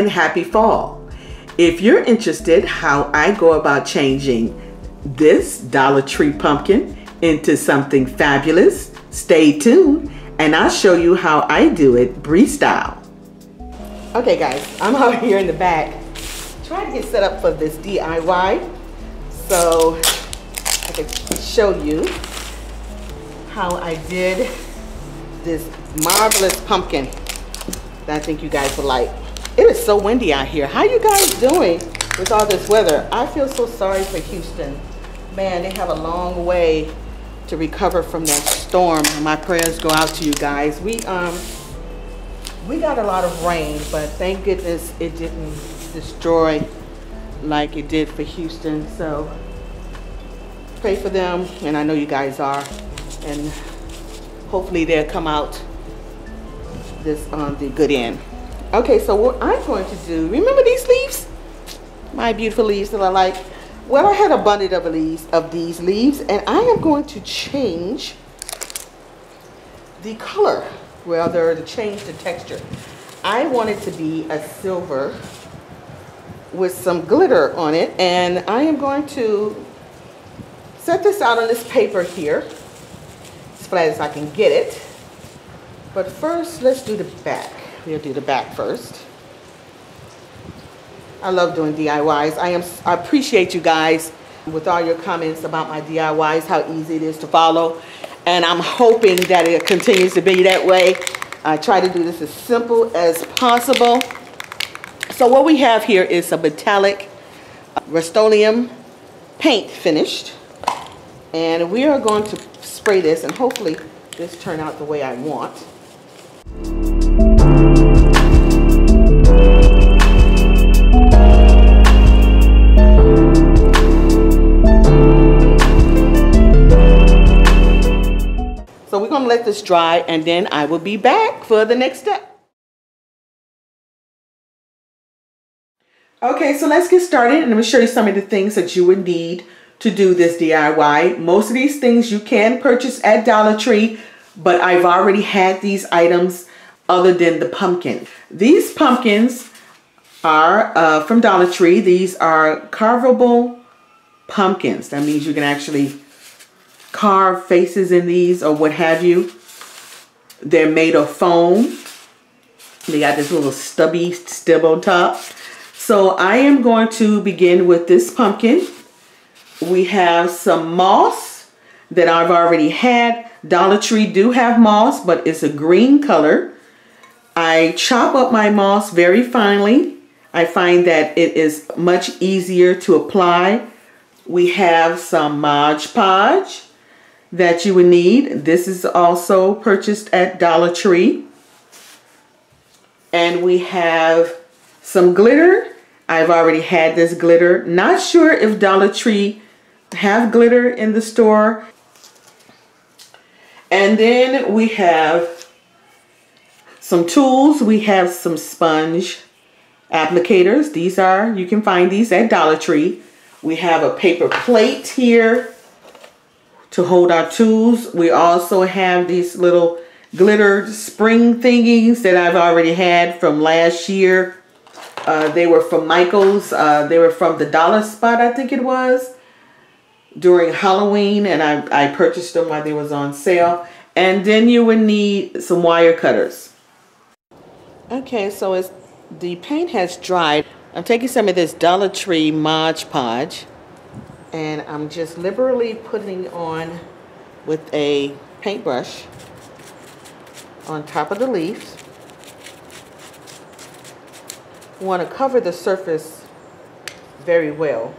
and happy fall. If you're interested how I go about changing this Dollar Tree pumpkin into something fabulous, stay tuned and I'll show you how I do it Bree style. Okay guys, I'm out here in the back trying to get set up for this DIY so I can show you how I did this marvelous pumpkin that I think you guys will like. It is so windy out here. How you guys doing with all this weather? I feel so sorry for Houston. Man, they have a long way to recover from that storm. My prayers go out to you guys. We got a lot of rain, but thank goodness it didn't destroy like it did for Houston. So pray for them, and I know you guys are, and hopefully they'll come out this on the good end. Okay, so what I'm going to do, remember these leaves? My beautiful leaves that I like. Well, I had a abundance of these leaves, and I am going to change the color, rather to change the texture. I want it to be a silver with some glitter on it, and I am going to set this out on this paper here, as flat as I can get it. But first, let's do the back. We'll do the back first. I love doing DIYs. I appreciate you guys with all your comments about my DIYs, how easy it is to follow. And I'm hoping that it continues to be that way. I try to do this as simple as possible. So what we have here is a metallic Rust-Oleum paint finished. And we are going to spray this, and hopefully this turn out the way I want. So we're going to let this dry, and then I will be back for the next step. Okay, so let's get started, and I'm going to show you some of the things that you would need to do this DIY. Most of these things you can purchase at Dollar Tree, but I've already had these items other than the pumpkin. These pumpkins are from Dollar Tree. These are carvable pumpkins. That means you can actually carve faces in these or what have you. They're made of foam. They got this little stubby stub on top. So I am going to begin with this pumpkin. We have some moss that I've already had. Dollar Tree do have moss, but it's a green color. I chop up my moss very finely. I find that it is much easier to apply. We have some Mod Podge that you would need. This is also purchased at Dollar Tree. And we have some glitter. I've already had this glitter. Not sure if Dollar Tree have glitter in the store. And then we have some tools. We have some sponge applicators. These are, you can find these at Dollar Tree. We have a paper plate here to hold our tools. We also have these little glitter spring thingies that I've already had from last year. They were from Michael's. They were from the Dollar Spot, I think it was, during Halloween, and I purchased them while they was on sale. And then you would need some wire cutters. Okay, so as the paint has dried, I'm taking some of this Dollar Tree Mod Podge, and I'm just liberally putting on with a paintbrush on top of the leaf. You want to cover the surface very well.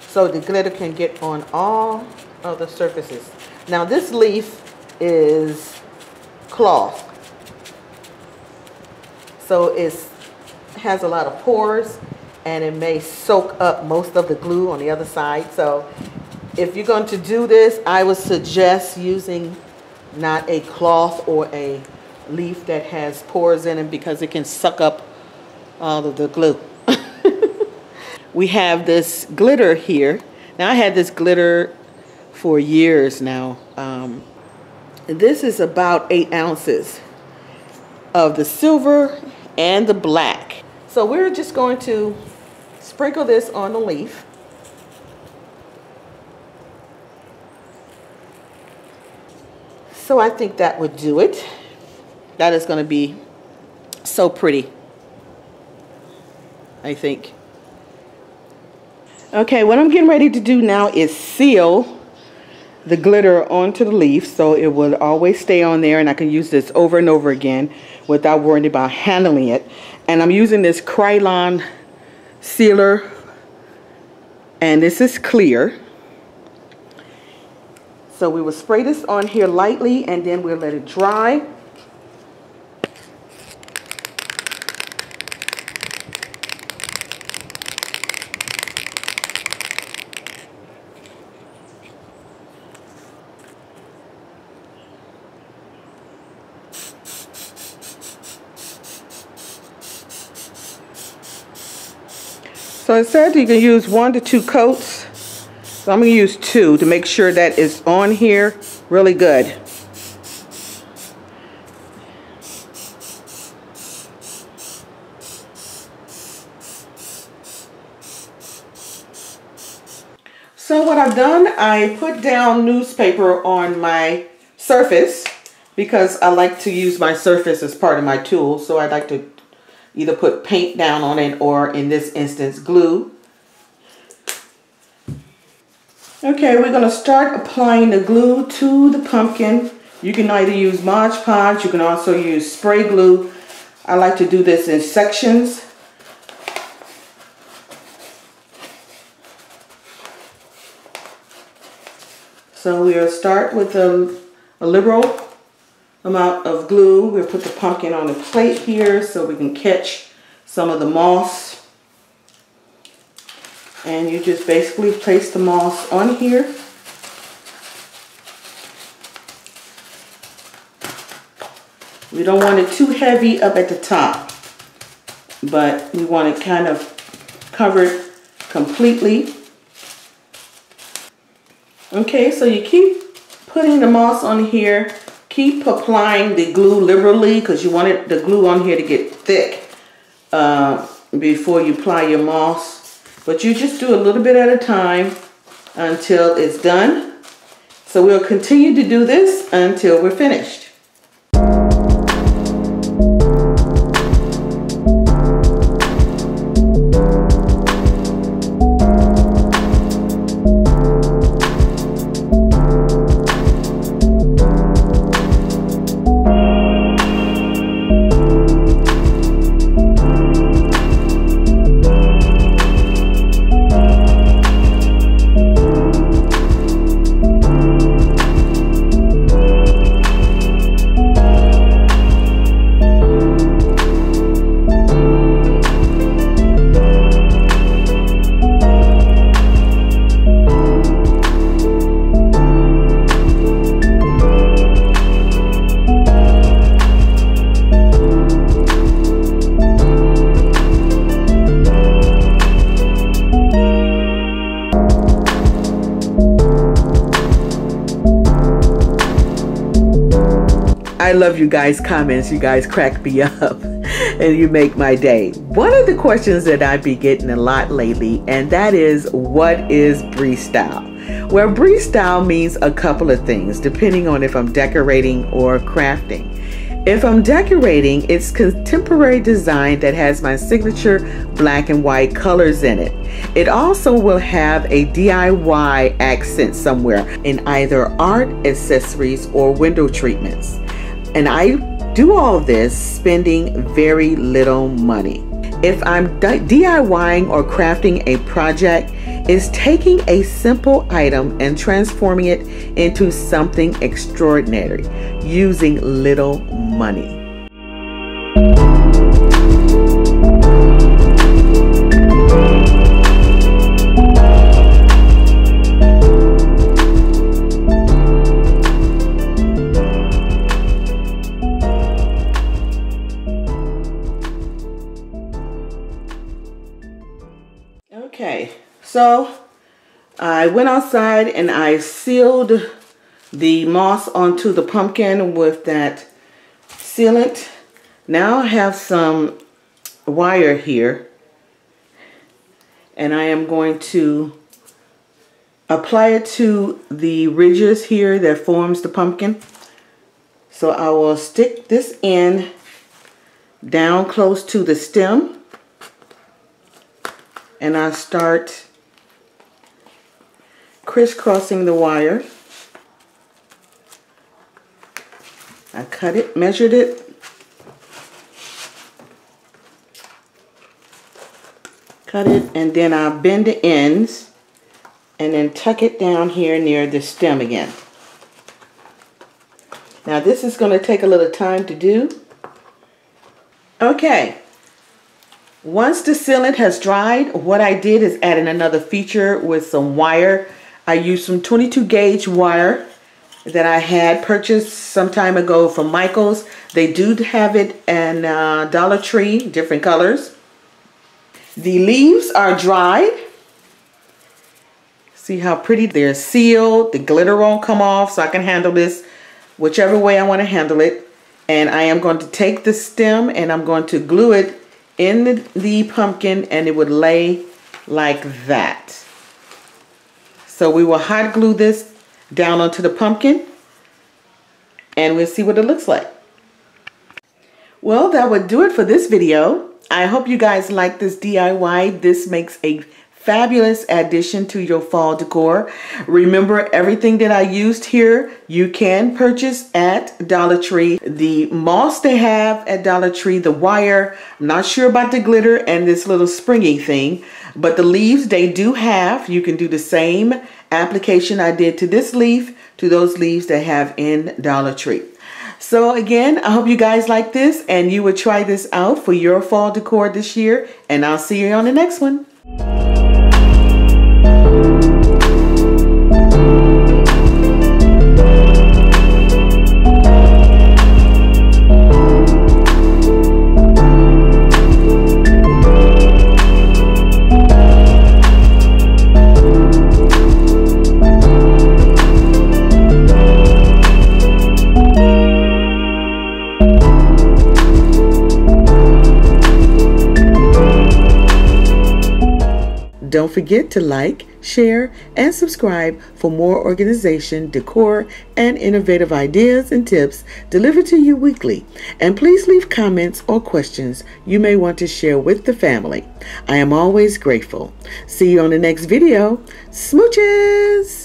So the glitter can get on all of the surfaces. Now this leaf is cloth, so it has a lot of pores, and it may soak up most of the glue on the other side. So if you're going to do this, I would suggest using not a cloth or a leaf that has pores in it, because it can suck up all of the glue. We have this glitter here. Now I had this glitter for years now. This is about 8 ounces of the silver and the black. So we're just going to sprinkle this on the leaf. So I think that would do it. That is going to be so pretty, I think. Okay, what I'm getting ready to do now is seal the glitter onto the leaf so it will always stay on there, and I can use this over and over again without worrying about handling it. And I'm using this Krylon sealer, and this is clear. So we will spray this on here lightly, and then we'll let it dry. So it said you can use 1 to 2 coats. So I'm going to use 2 to make sure that it's on here really good. So what I've done, I put down newspaper on my surface because I like to use my surface as part of my tool. So I like to either put paint down on it, or in this instance, glue. Okay, we're going to start applying the glue to the pumpkin. You can either use Mod Podge, you can also use spray glue. I like to do this in sections. So we'll start with a liberal amount of glue. We'll put the pumpkin on the plate here so we can catch some of the moss. And you just basically place the moss on here. We don't want it too heavy up at the top, but we want it kind of covered completely. Okay, so you keep putting the moss on here. Keep applying the glue liberally because you want the glue on here to get thick before you apply your moss. But you just do a little bit at a time until it's done. So we'll continue to do this until we're finished. I love you guys' comments. You guys crack me up and you make my day. One of the questions that I be getting a lot lately, and that is, what is Brie style? Well, Brie style means a couple of things depending on if I'm decorating or crafting. If I'm decorating, it's contemporary design that has my signature black and white colors in it. It also will have a DIY accent somewhere in either art, accessories, or window treatments. And I do all this spending very little money. If I'm DIYing or crafting a project, it's taking a simple item and transforming it into something extraordinary using little money. Okay, so I went outside and I sealed the moss onto the pumpkin with that sealant. Now I have some wire here, and I am going to apply it to the ridges here that forms the pumpkin. So I will stick this in down close to the stem, and I start crisscrossing the wire. I cut it, measured it, cut it, and then I bend the ends and then tuck it down here near the stem again. Now this is going to take a little time to do. Okay, once the sealant has dried, what I did is add in another feature with some wire. I used some 22 gauge wire that I had purchased some time ago from Michael's. They do have it in Dollar Tree, different colors. The leaves are dried. See how pretty they're sealed. The glitter won't come off, so I can handle this whichever way I want to handle it. And I am going to take the stem and I'm going to glue it in the pumpkin, and it would lay like that. So we will hot glue this down onto the pumpkin, and we'll see what it looks like. Well, that would do it for this video. I hope you guys like this DIY. This makes a fabulous addition to your fall decor. Remember, everything that I used here you can purchase at Dollar Tree. The moss they have at Dollar Tree, the wire, I'm not sure about the glitter and this little springy thing, but the leaves they do have. You can do the same application I did to this leaf to those leaves they have in Dollar Tree. So again, I hope you guys like this and you would try this out for your fall decor this year, and I'll see you on the next one. Don't forget to like, share, and subscribe for more organization, decor, and innovative ideas and tips delivered to you weekly. And please leave comments or questions you may want to share with the family. I am always grateful. See you on the next video. Smooches!